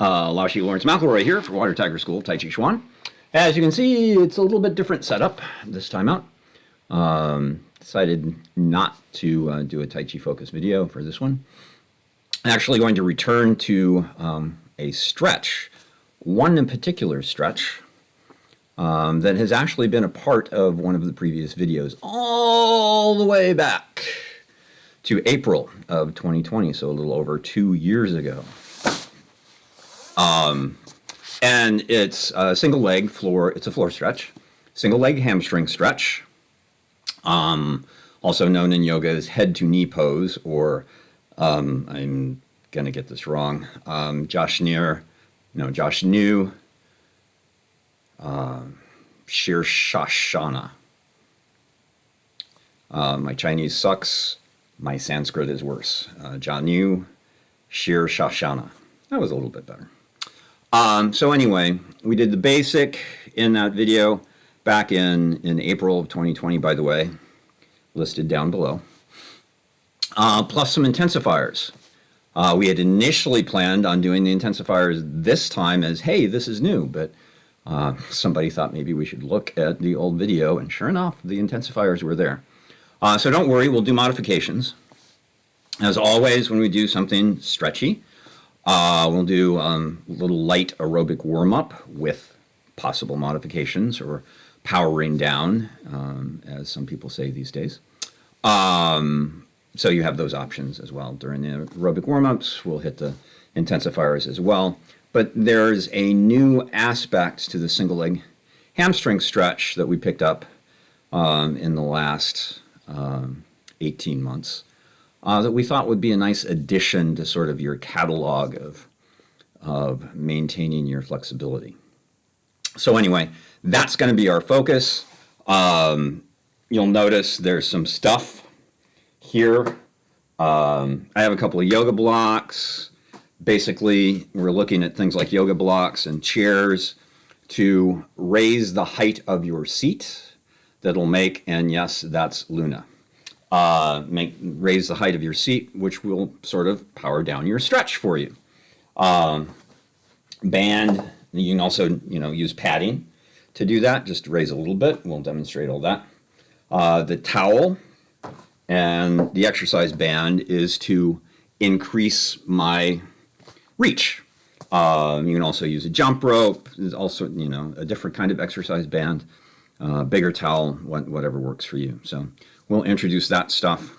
Lao Shi Lawrence McElroy here for Water Tiger School, Tai Chi Chuan. As you can see, it's a little bit different setup this time out. Decided not to do a Tai Chi focus video for this one. I'm actually going to return to a stretch, one in particular stretch, that has actually been a part of one of the previous videos all the way back to April of 2020, so a little over 2 years ago. And it's a single leg floor, it's a floor stretch, single leg hamstring stretch, also known in yoga as head to knee pose, or I'm going to get this wrong, Janu, Sirsasana. My Chinese sucks. My Sanskrit is worse. Janu, Sirsasana. That was a little bit better. So anyway, we did the basic in that video back in April of 2020, by the way, listed down below, plus some intensifiers. We had initially planned on doing the intensifiers this time as, hey, this is new, but somebody thought maybe we should look at the old video, and sure enough, the intensifiers were there. So don't worry, we'll do modifications. As always, when we do something stretchy, we'll do a little light aerobic warm-up with possible modifications, or powering down, as some people say these days. So you have those options as well. During the aerobic warm-ups, we'll hit the intensifiers as well. But there's a new aspect to the single leg hamstring stretch that we picked up in the last 18 months that we thought would be a nice addition to sort of your catalog of maintaining your flexibility. So anyway, that's going to be our focus. You'll notice there's some stuff here. I have a couple of yoga blocks. Basically, we're looking at things like yoga blocks and chairs to raise the height of your seat. That'll make, and yes, that's Luna, raise the height of your seat, which will sort of power down your stretch for you. Band, you can also, use padding to do that, just to raise a little bit. We'll demonstrate all that. The towel and the exercise band is to increase my reach. You can also use a jump rope. There's also, a different kind of exercise band, bigger towel, whatever works for you. So we'll introduce that stuff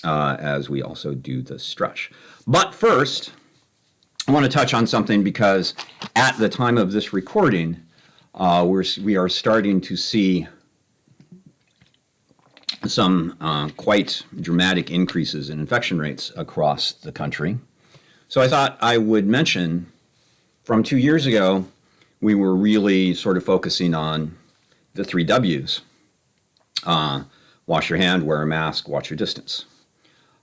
as we also do the stretch. But first, I want to touch on something because at the time of this recording, we are starting to see some quite dramatic increases in infection rates across the country. So I thought I would mention, from 2 years ago, we were really sort of focusing on the 3 W's. Wash your hand, wear a mask, watch your distance.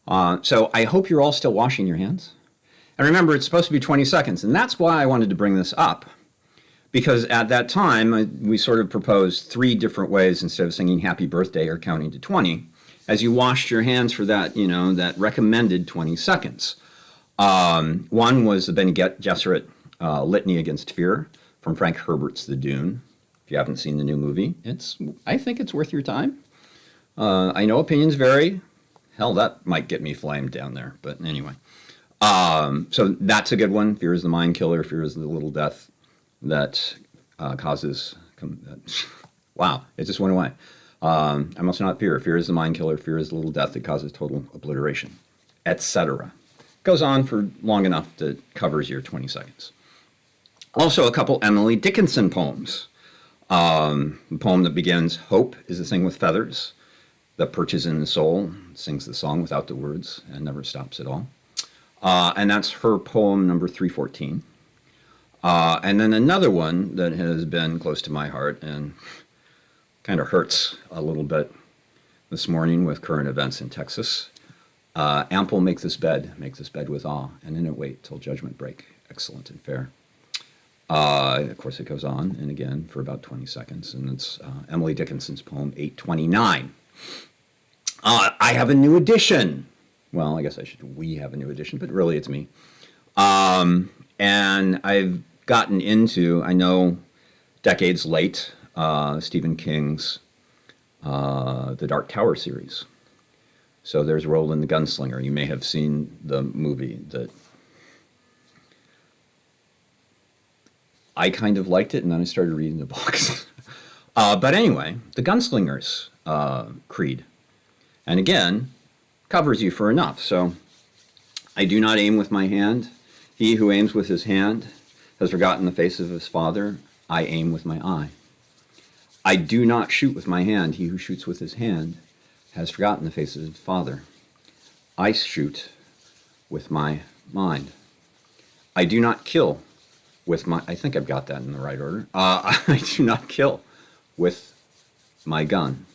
So I hope you're all still washing your hands. And remember, it's supposed to be 20 seconds, and that's why I wanted to bring this up. Because at that time, we sort of proposed 3 different ways instead of singing happy birthday or counting to 20, as you washed your hands for that, that recommended 20 seconds. One was the Bene Gesserit Litany Against Fear from Frank Herbert's The Dune. If you haven't seen the new movie, I think it's worth your time. I know opinions vary. Hell, that might get me flamed down there, but anyway. So that's a good one. Fear is the mind killer. Fear is the little death that causes... wow, it just went away. I must not fear. Fear is the mind killer. Fear is the little death that causes total obliteration, etc. Goes on for long enough that covers your 20 seconds. Also, a couple Emily Dickinson poems. The poem that begins, "Hope is a thing with feathers that perches in the soul, sings the song without the words, and never stops at all." And that's her poem number 314. And then another one that has been close to my heart and kind of hurts a little bit this morning with current events in Texas. Ample make this bed with awe, and in it wait till judgment break, excellent and fair. Of course, it goes on, and again, for about 20 seconds, and it's Emily Dickinson's poem 829. I have a new edition. Well, I guess we have a new edition, but really it's me. And I've gotten into, I know decades late, Stephen King's The Dark Tower series. So there's Roland the Gunslinger. You may have seen the movie. That I kind of liked it, and then I started reading the books. But anyway, the Gunslinger's creed. And again, covers you for enough. So I do not aim with my hand. He who aims with his hand has forgotten the face of his father. I aim with my eye. I do not shoot with my hand. He who shoots with his hand has forgotten the face of his father. I shoot with my mind. I do not kill with my... I think I've got that in the right order. I do not kill with my gun.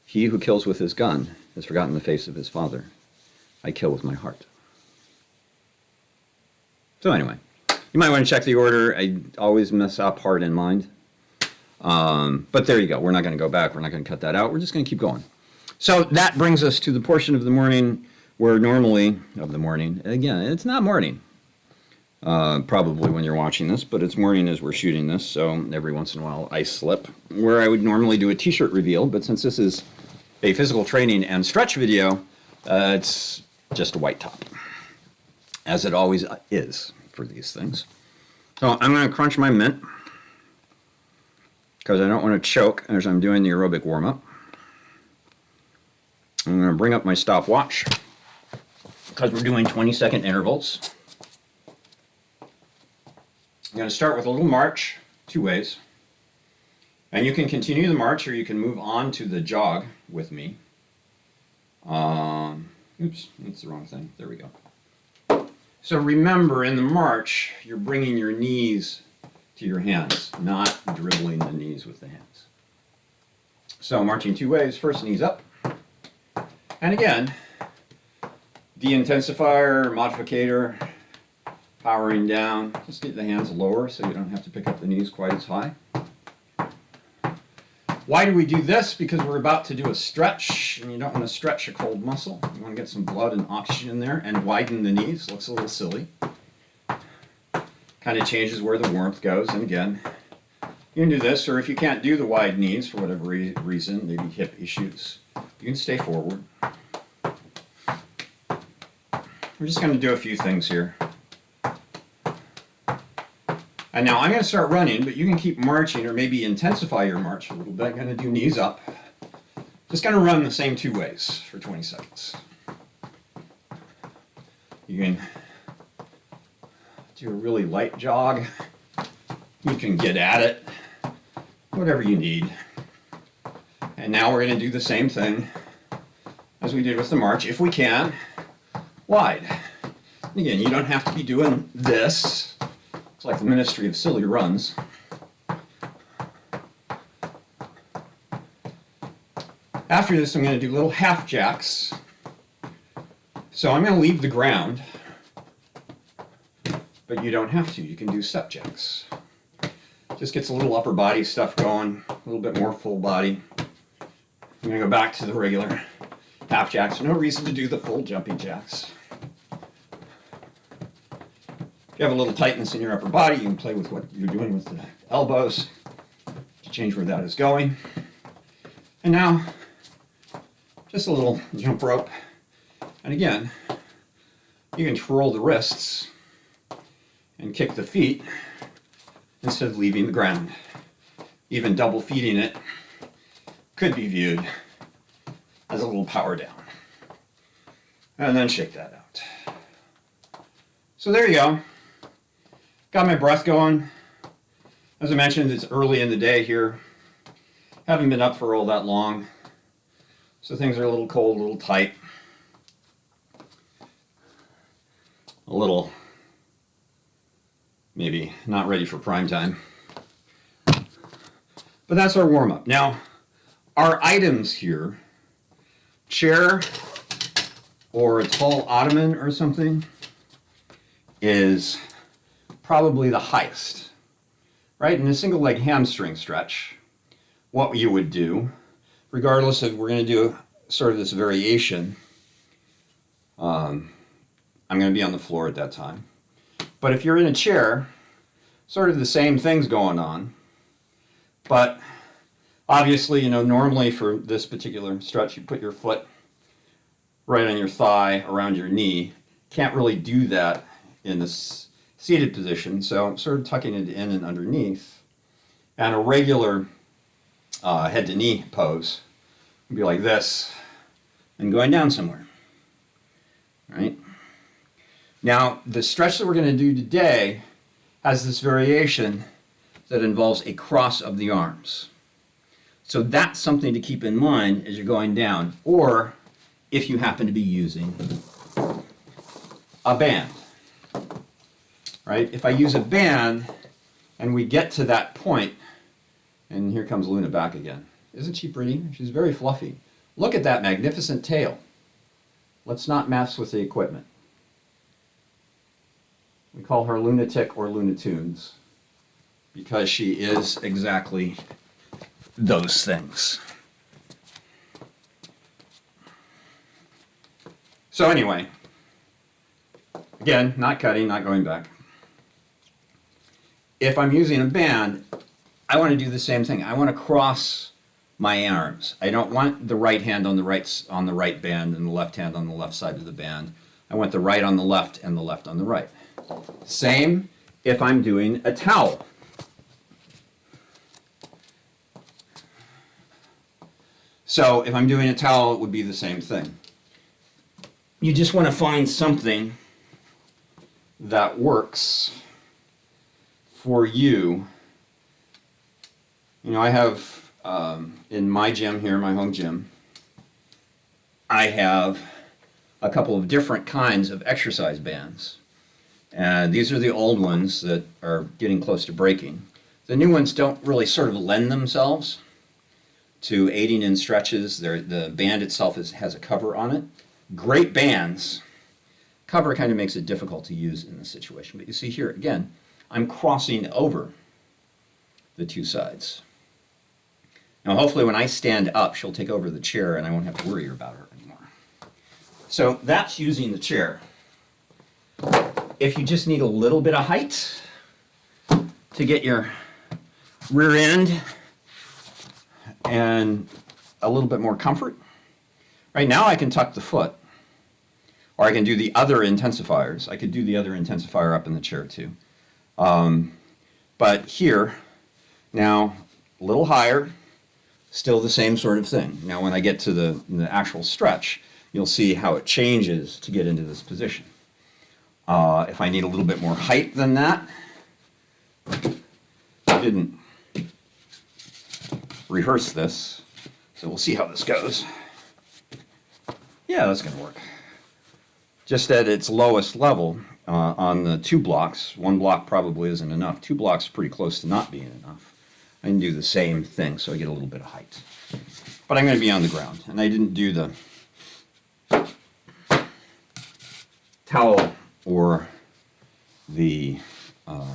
He who kills with his gun has forgotten the face of his father. I kill with my heart. So anyway, you might want to check the order. I always mess up heart and mind. But there you go. We're not going to go back. We're not going to cut that out. We're just going to keep going. So that brings us to the portion of the morning where normally, again, it's not morning, probably when you're watching this, but it's morning as we're shooting this, so every once in a while I slip, where I would normally do a t-shirt reveal, but since this is a physical training and stretch video, it's just a white top, as it always is for these things. So I'm going to crunch my mint, because I don't want to choke as I'm doing the aerobic warm-up. I'm going to bring up my stopwatch because we're doing 20-second intervals. I'm going to start with a little march, 2 ways. And you can continue the march or you can move on to the jog with me. Oops, that's the wrong thing. There we go. So remember, in the march, you're bringing your knees to your hands, not dribbling the knees with the hands. So marching 2 ways. First, knees up. And again, de-intensifier, modificator, powering down. Just get the hands lower so you don't have to pick up the knees quite as high. Why do we do this? Because we're about to do a stretch, and you don't want to stretch a cold muscle. You want to get some blood and oxygen in there and widen the knees. Looks a little silly. Kind of changes where the warmth goes. And again, you can do this, or if you can't do the wide knees for whatever reason, maybe hip issues, you can stay forward. We're just going to do a few things here. And now I'm going to start running, but you can keep marching or maybe intensify your march a little bit. I'm going to do knees up. Just going to run the same 2 ways for 20 seconds. You can do a really light jog. You can get at it, whatever you need. And now we're going to do the same thing as we did with the march, if we can, wide. And again, you don't have to be doing this. It's like the Ministry of Silly Runs. After this, I'm going to do little half jacks. So I'm going to leave the ground, but you don't have to. You can do step jacks. Just gets a little upper body stuff going, a little bit more full body. I'm going to go back to the regular half jacks. No reason to do the full jumping jacks. If you have a little tightness in your upper body, you can play with what you're doing with the elbows to change where that is going. And now, just a little jump rope. And again, you can twirl the wrists and kick the feet instead of leaving the ground. Even double feeding it could be viewed as a little power down. And then shake that out. So there you go. Got my breath going. As I mentioned, it's early in the day here. Haven't been up for all that long. So things are a little cold, a little tight. A little, maybe not ready for prime time. But that's our warm-up. Now, our items here, chair or a tall ottoman or something, is probably the highest, right? In a single leg hamstring stretch, what you would do, regardless of, we're going to do sort of this variation, I'm going to be on the floor at that time. But if you're in a chair, sort of the same thing's going on. But obviously, normally for this particular stretch, you put your foot right on your thigh, around your knee. Can't really do that in this seated position, so I'm sort of tucking it in and underneath. And a regular head to knee pose would be like this and going down somewhere. Right? Now, the stretch that we're going to do today has this variation that involves a cross of the arms. So that's something to keep in mind as you're going down, or if you happen to be using a band. Right? If I use a band and we get to that point, and here comes Luna back again. Isn't she pretty? She's very fluffy. Look at that magnificent tail. Let's not mess with the equipment. We call her Lunatic or Lunatunes because she is exactly those things. So anyway, again, not cutting, not going back. If I'm using a band, I want to do the same thing. I want to cross my arms. I don't want the right hand on the right band and the left hand on the left side of the band. I want the right on the left and the left on the right. Same if I'm doing a towel. So if I'm doing a towel, it would be the same thing. You just want to find something that works for you. I have in my gym here, my home gym, I have a couple of different kinds of exercise bands. And these are the old ones that are getting close to breaking. The new ones don't really sort of lend themselves to aiding in stretches. The band itself has a cover on it. Great bands. Cover kind of makes it difficult to use in this situation. But you see here, again, I'm crossing over the two sides. Now hopefully when I stand up, she'll take over the chair and I won't have to worry about her anymore. So that's using the chair. If you just need a little bit of height to get your rear end and a little bit more comfort, right now I can tuck the foot, or I can do the other intensifiers. I could do the other intensifier up in the chair too. But here, now a little higher, still the same sort of thing. Now when I get to the actual stretch, you'll see how it changes to get into this position. If I need a little bit more height than that, I didn't rehearse this, so we'll see how this goes. Yeah, that's going to work. Just at its lowest level on the 2 blocks. 1 block probably isn't enough. 2 blocks is pretty close to not being enough. I can do the same thing, so I get a little bit of height. But I'm going to be on the ground, and I didn't do the towel or the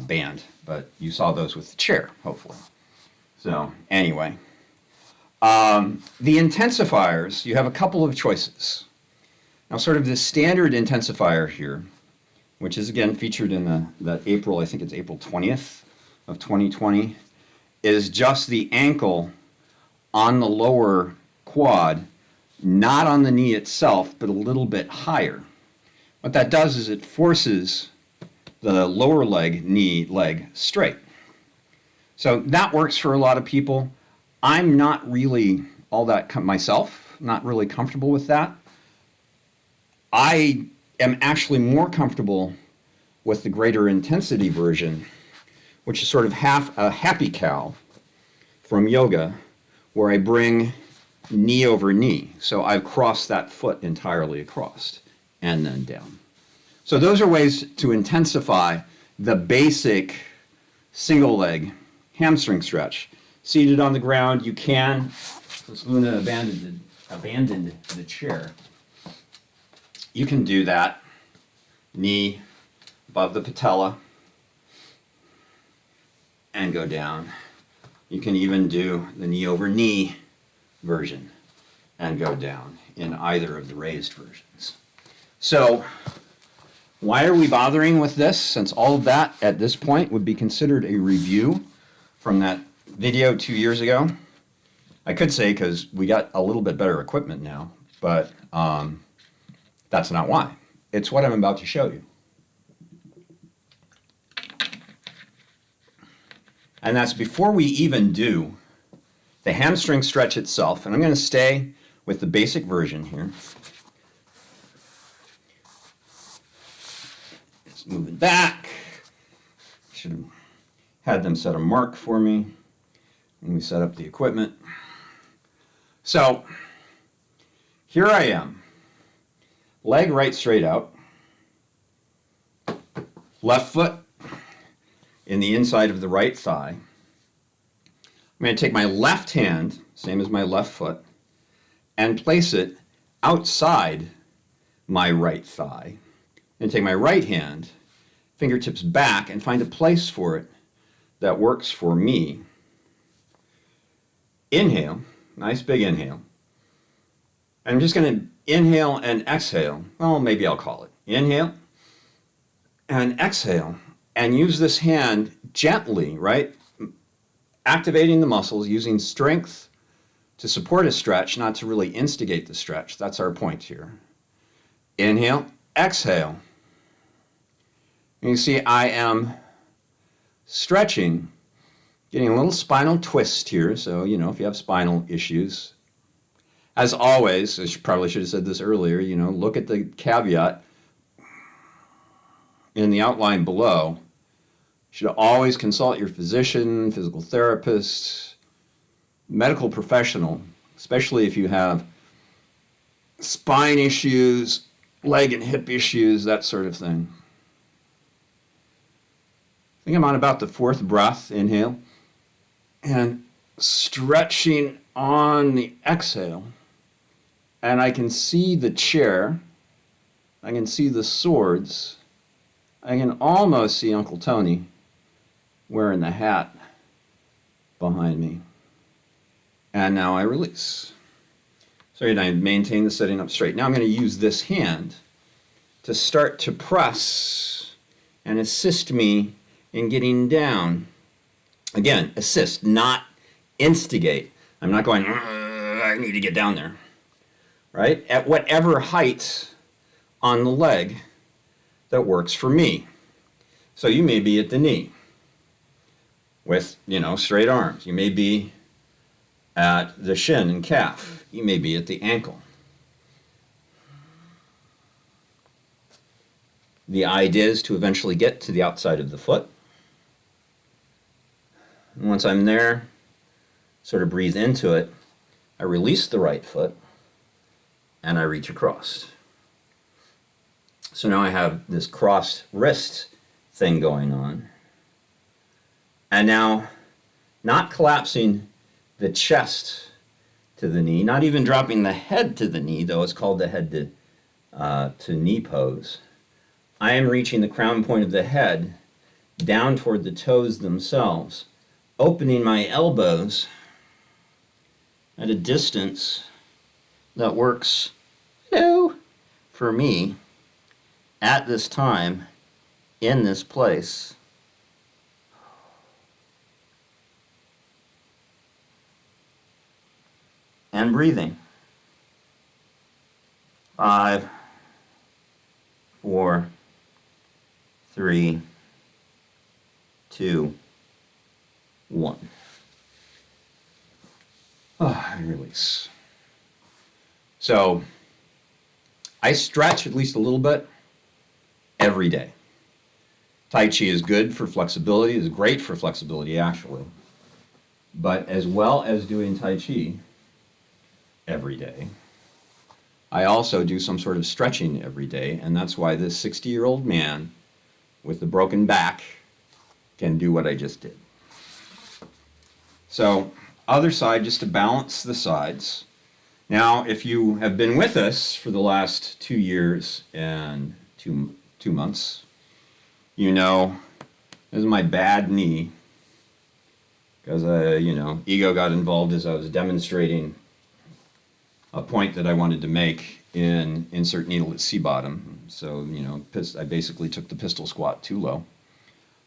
band, but you saw those with the chair, hopefully. So anyway, the intensifiers, you have a couple of choices. Now sort of the standard intensifier here, which is again featured in the April, I think it's April 20th of 2020, is just the ankle on the lower quad, not on the knee itself, but a little bit higher. What that does is it forces the lower leg straight. So that works for a lot of people. I'm not really all that myself, not really comfortable with that. I am actually more comfortable with the greater intensity version, which is sort of a happy cow from yoga, where I bring knee over knee. So I've crossed that foot entirely across and then down. So those are ways to intensify the basic single leg hamstring stretch. Seated on the ground, you can, since Luna abandoned the chair, you can do that. Knee above the patella and go down. You can even do the knee over knee version and go down in either of the raised versions. So Why are we bothering with this, since all of that at this point would be considered a review from that video 2 years ago? I could say because we got a little bit better equipment now, but that's not why. It's what I'm about to show you. And that's before we even do the hamstring stretch itself. And I'm going to stay with the basic version here. It's moving back. Should have had them set a mark for me when we set up the equipment. So here I am. Leg right straight out. Left foot in the inside of the right thigh. I'm going to take my left hand, same as my left foot, and place it outside my right thigh. And take my right hand, fingertips back, and find a place for it that works for me. Inhale, nice big inhale. I'm just going to inhale and exhale. Well, maybe I'll call it. Inhale and exhale. And use this hand gently, right? Activating the muscles, using strength to support a stretch, not to really instigate the stretch. That's our point here. Inhale, exhale. And you see I am stretching, getting a little spinal twist here. So, if you have spinal issues, as always, I probably should have said this earlier, look at the caveat in the outline below. You should always consult your physician, physical therapist, medical professional, especially if you have spine issues, leg and hip issues, that sort of thing. I think I'm on about the fourth breath, inhale, and stretching on the exhale. And I can see the chair, I can see the swords, I can almost see Uncle Tony wearing the hat behind me. And now I release. So I maintain the sitting up straight. Now I'm going to use this hand to start to press and assist me in getting down. Again, assist, not instigate. I'm not going, I need to get down there. Right? At whatever height on the leg that works for me. So you may be at the knee with, straight arms. You may be at the shin and calf. You may be at the ankle. The idea is to eventually get to the outside of the foot. And once I'm there, sort of breathe into it, I release the right foot and I reach across. So now I have this crossed wrist thing going on. And now, not collapsing the chest to the knee, not even dropping the head to the knee, though it's called the head to knee pose. I am reaching the crown point of the head down toward the toes themselves, opening my elbows at a distance that works for me at this time in this place. And breathing. 5, 4, 3, 2, 1. And release. So I stretch at least a little bit every day. Tai Chi is good for flexibility, is great for flexibility actually. But as well as doing Tai Chi every day, I also do some sort of stretching every day, and that's why this 60-year-old man with the broken back can do what I just did. So, other side, just to balance the sides. Now, if you have been with us for the last 2 years and two months, this is my bad knee, because, ego got involved as I was demonstrating a point that I wanted to make in insert needle at C-bottom. So, you know, I basically took the pistol squat too low.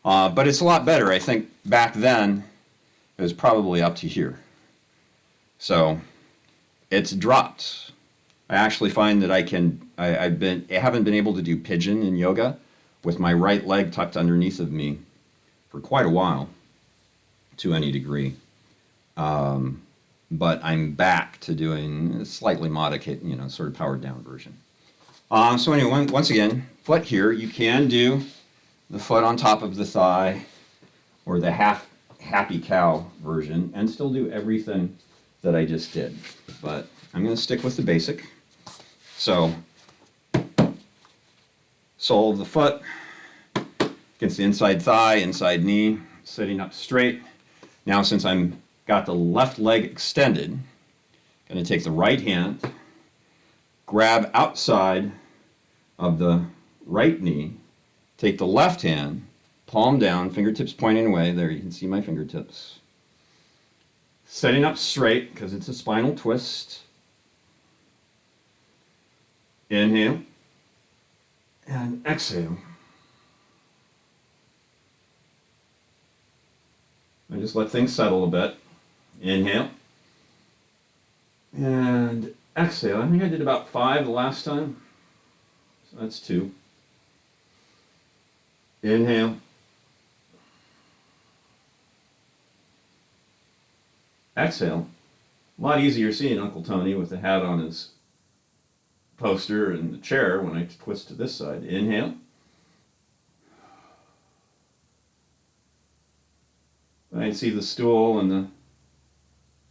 But it's a lot better. I think back then it was probably up to here. So it's dropped. I actually find that I haven't been able to do pigeon in yoga with my right leg tucked underneath of me for quite a while to any degree. But I'm back to doing a slightly modified, you know, sort of powered down version. So anyway, once again, foot here, you can do the foot on top of the thigh or the happy cow version and still do everything that I just did. But I'm going to stick with the basic. So, sole of the foot against the inside thigh, inside knee, sitting up straight. Now since I'm got the left leg extended, I'm going to take the right hand, grab outside of the right knee, take the left hand, palm down, fingertips pointing away. There, you can see my fingertips. Sitting up straight because it's a spinal twist. Inhale and exhale. I just let things settle a bit. Inhale and exhale. I think I did about 5 the last time. So that's 2. Inhale. Exhale. A lot easier seeing Uncle Tony with the hat on his poster and the chair when I twist to this side. Inhale. I see the stool and the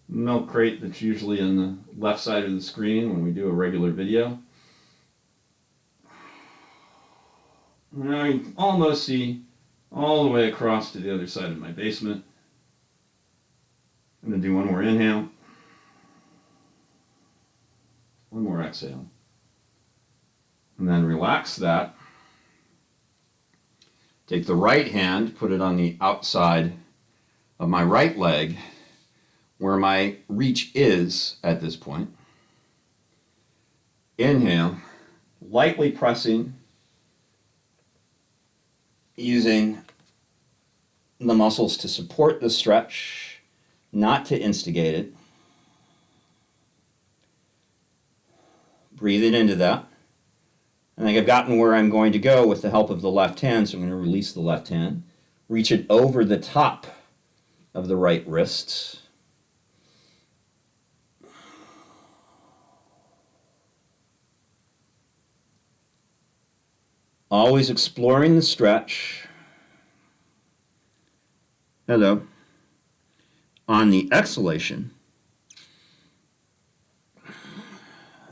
milk crate that's usually on the left side of the screen when we do a regular video. And I can almost see all the way across to the other side of my basement. I'm going to do one more inhale. One more exhale. And then relax that. Take the right hand, put it on the outside of my right leg, where my reach is at this point. Inhale, lightly pressing, using the muscles to support the stretch, not to instigate it. Breathe it into that. I think I've gotten where I'm going to go with the help of the left hand, so I'm going to release the left hand. Reach it over the top of the right wrist. Always exploring the stretch. Hello. On the exhalation,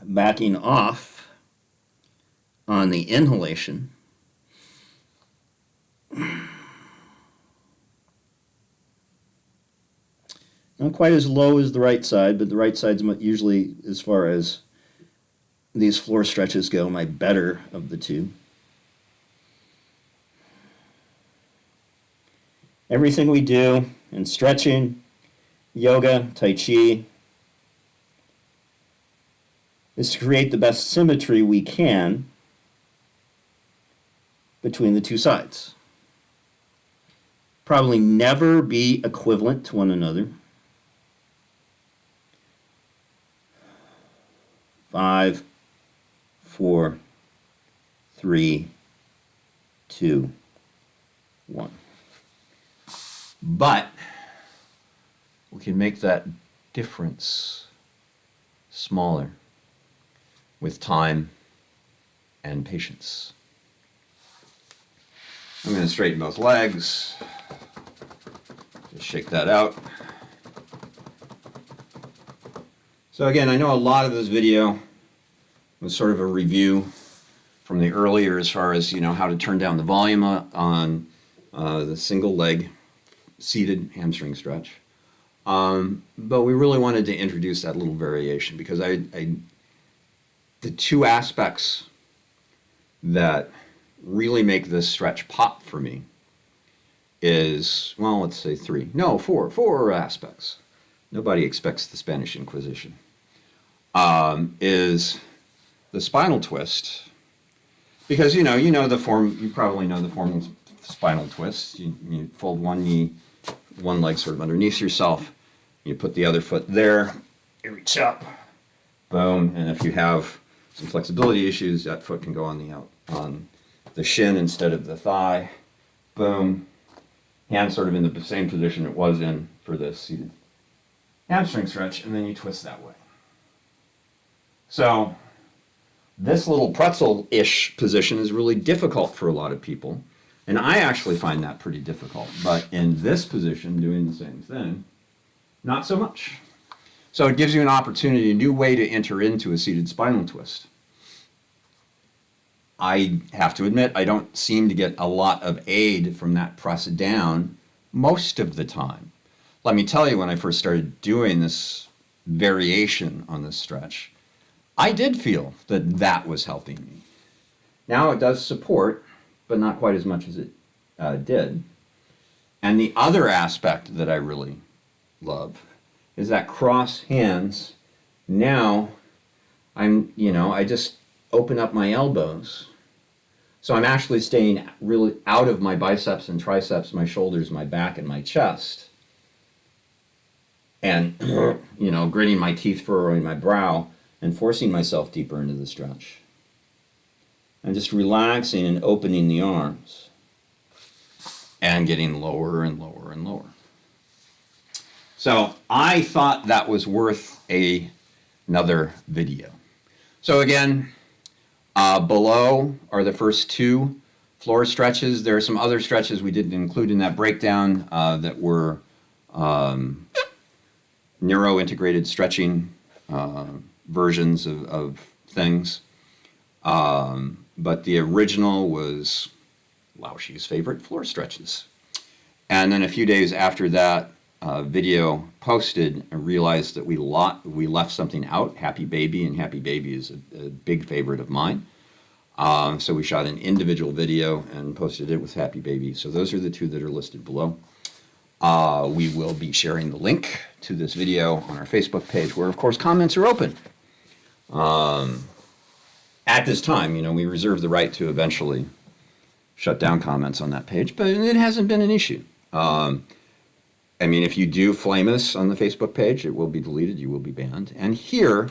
backing off on the inhalation. Not quite as low as the right side, but the right side's usually, as far as these floor stretches go, my better of the two. Everything we do in stretching, yoga, tai chi, is to create the best symmetry we can between the two sides. Probably never be equivalent to one another. 5, 4, 3, 2, 1. But we can make that difference smaller with time and patience. I'm going to straighten both legs. Just shake that out. So again, I know a lot of this video was sort of a review from the earlier as far as, you know, how to turn down the volume on the single leg seated hamstring stretch. But we really wanted to introduce that little variation because the two aspects that really make this stretch pop for me is, well, let's say 3. No, 4 aspects. Nobody expects the Spanish Inquisition. Is the spinal twist, Because, you know the form, you probably know the form of spinal twist. You fold one knee, one leg sort of underneath yourself. You put the other foot there, you reach up, boom. And if you have some flexibility issues, that foot can go on the shin instead of the thigh, boom. Hand sort of in the same position it was in for the seated hamstring stretch, and then you twist that way. So this little pretzel-ish position is really difficult for a lot of people, and I actually find that pretty difficult. But in this position, doing the same thing, not so much. So it gives you an opportunity, a new way to enter into a seated spinal twist. I have to admit, I don't seem to get a lot of aid from that press down most of the time. Let me tell you, when I first started doing this variation on this stretch, I did feel that that was helping me. Now it does support, but not quite as much as it did. And the other aspect that I really love is that cross hands. Now I just open up my elbows. So I'm actually staying really out of my biceps and triceps, my shoulders, my back, and my chest. And, gritting my teeth, furrowing my brow, and forcing myself deeper into the stretch. And just relaxing and opening the arms. And getting lower and lower and lower. So I thought that was worth another video. So again, below are the first two floor stretches. There are some other stretches we didn't include in that breakdown that were neuro-integrated stretching versions of things. But the original was Laoshi's favorite floor stretches. And then a few days after that video posted, I realized that we left something out, Happy Baby, and Happy Baby is a big favorite of mine. So we shot an individual video and posted it with Happy Baby. So those are the two that are listed below. We will be sharing the link to this video on our Facebook page, where, of course, comments are open. At this time, we reserve the right to eventually shut down comments on that page, but it hasn't been an issue. If you do flame us on the Facebook page, it will be deleted, you will be banned. And here,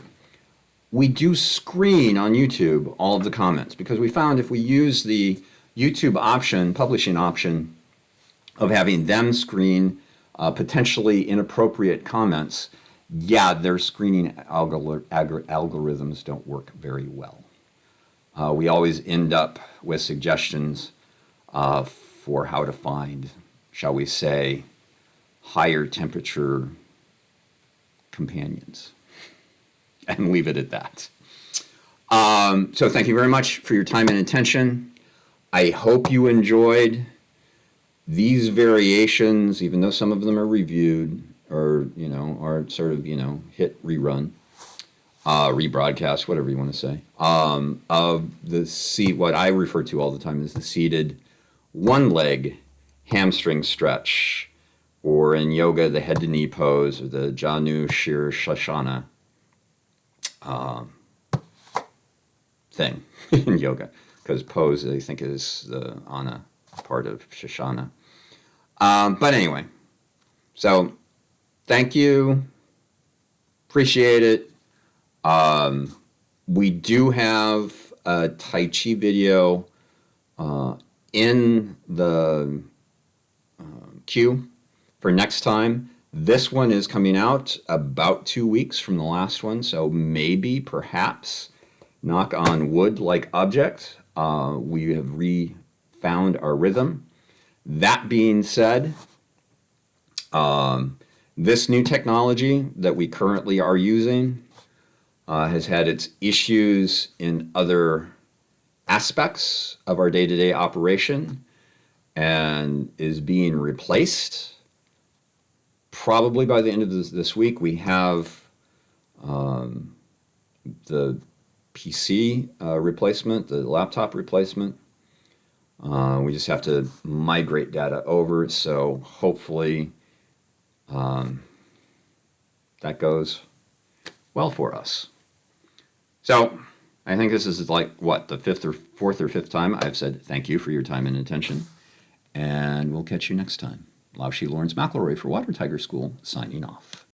we do screen on YouTube all of the comments, because we found if we use the YouTube option, publishing option, of having them screen potentially inappropriate comments, their screening algorithms don't work very well. We always end up with suggestions for how to find, shall we say, higher temperature companions, and leave it at that. So thank you very much for your time and attention. I hope you enjoyed these variations, even though some of them are reviewed or, are sort of, hit rerun, rebroadcast, whatever you want to say, of what I refer to all the time as the seated one-leg hamstring stretch, or in yoga, the head to knee pose, or the Janu Sirsasana thing in yoga, because pose, I think, is the ana part of Shoshana. But anyway, so thank you. Appreciate it. We do have a Tai Chi video in the queue for next time. This one is coming out about 2 weeks from the last one, so maybe, perhaps, knock on wood-like object, we have found our rhythm. That being said, this new technology that we currently are using has had its issues in other aspects of our day-to-day operation and is being replaced. Probably by the end of this week, we have the PC replacement, the laptop replacement. We just have to migrate data over, so hopefully that goes well for us. So, I think this is like, what, the fourth or fifth time I've said thank you for your time and attention. And we'll catch you next time. Lao Shi Lawrence McElroy for Water Tiger School, signing off.